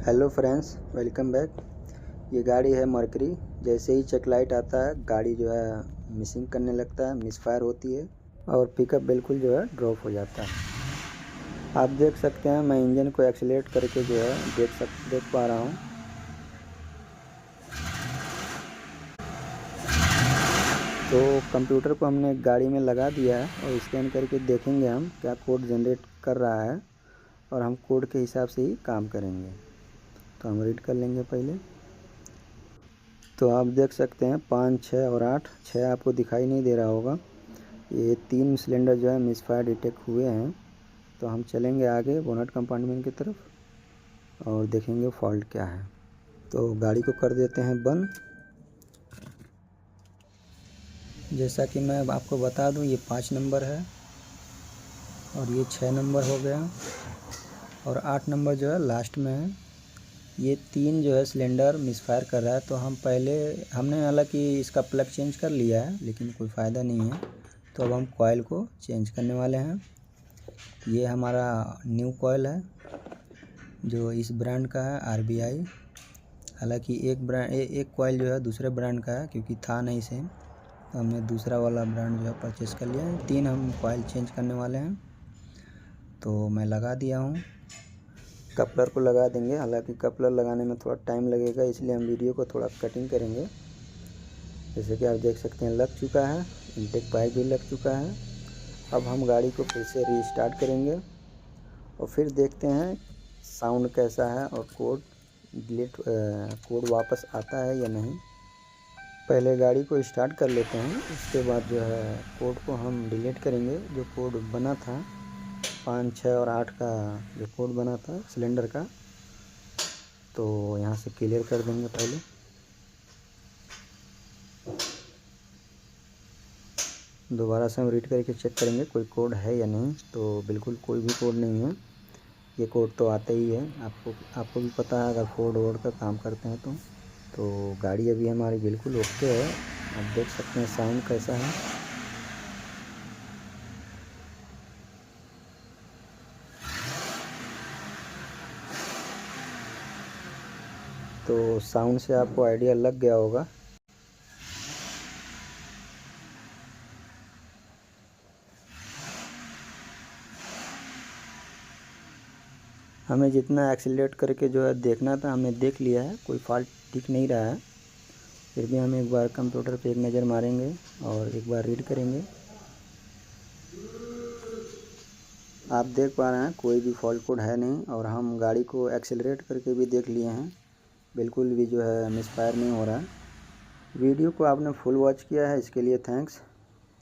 Hello friends, welcome back. ये गाड़ी है मर्करी। जैसे ही चेक लाइट आता है गाड़ी जो है मिसिंग करने लगता है, मिसफायर होती है और पिकअप बिल्कुल जो है ड्रॉप हो जाता है। आप देख सकते हैं, मैं इंजन को एक्सीलरेट करके जो है देख पा रहा हूँ। तो कंप्यूटर को हमने गाड़ी में लगा दिया है और स्कैन करके देखेंगे हम क्या कोड जनरेट कर रहा है और हम कोड के हिसाब से ही काम करेंगे। तो हम रीड कर लेंगे पहले। तो आप देख सकते हैं 5, 6 और 8। 6 आपको दिखाई नहीं दे रहा होगा। ये 3 सिलेंडर जो है मिसफायर डिटेक्ट हुए हैं। तो हम चलेंगे आगे बोनट कंपार्टमेंट की तरफ और देखेंगे फॉल्ट क्या है। तो गाड़ी को कर देते हैं बंद। जैसा कि मैं अब आपको बता दूं, ये 5 नंबर है और ये 6 नंबर हो गया और 8 नंबर जो है लास्ट में है। ये 3 जो है सिलेंडर मिसफायर कर रहा है। तो हमने हालांकि इसका प्लग चेंज कर लिया है, लेकिन कोई फ़ायदा नहीं है। तो अब हम कॉइल को चेंज करने वाले हैं। ये हमारा न्यू कॉइल है जो इस ब्रांड का है, RBI। हालांकि एक कॉइल जो है दूसरे ब्रांड का है, क्योंकि था नहीं सेम, तो हमने दूसरा वाला ब्रांड जो है परचेज़ कर लिया है। 3 हम कॉइल चेंज करने वाले हैं। तो मैं लगा दिया हूँ। कपलर को लगा देंगे। हालांकि कपलर लगाने में थोड़ा टाइम लगेगा, इसलिए हम वीडियो को थोड़ा कटिंग करेंगे। जैसे कि आप देख सकते हैं लग चुका है, इनटेक पाइप भी लग चुका है। अब हम गाड़ी को फिर से रीस्टार्ट करेंगे और फिर देखते हैं साउंड कैसा है और कोड वापस आता है या नहीं। पहले गाड़ी को स्टार्ट कर लेते हैं, उसके बाद जो है कोड को हम डिलीट करेंगे। जो कोड बना था 5, 6 और 8 का जो कोड बना था सिलेंडर का, तो यहाँ से क्लियर कर देंगे पहले। दोबारा से हम रीड करके चेक करेंगे कोई कोड है या नहीं। तो बिल्कुल कोई भी कोड नहीं है। ये कोड तो आता ही है, आपको भी पता है अगर फोर्ड वोर्ड का काम करते हैं तो गाड़ी अभी हमारी बिल्कुल ओके है। आप देख सकते हैं साउंड कैसा है। तो साउंड से आपको आइडिया लग गया होगा। हमें जितना एक्सीलरेट करके जो है देखना था हमने देख लिया है, कोई फॉल्ट दिख नहीं रहा है। फिर भी हम एक बार कंप्यूटर पे एक नज़र मारेंगे और एक बार रीड करेंगे। आप देख पा रहे हैं कोई भी फॉल्ट कोड है नहीं और हम गाड़ी को एक्सेलरेट करके भी देख लिए हैं, बिल्कुल भी जो है मिसफायर नहीं हो रहा है। वीडियो को आपने फुल वॉच किया है, इसके लिए थैंक्स।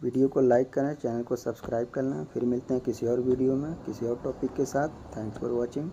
वीडियो को लाइक करें, चैनल को सब्सक्राइब करना। फिर मिलते हैं किसी और वीडियो में किसी और टॉपिक के साथ। Thanks for watching.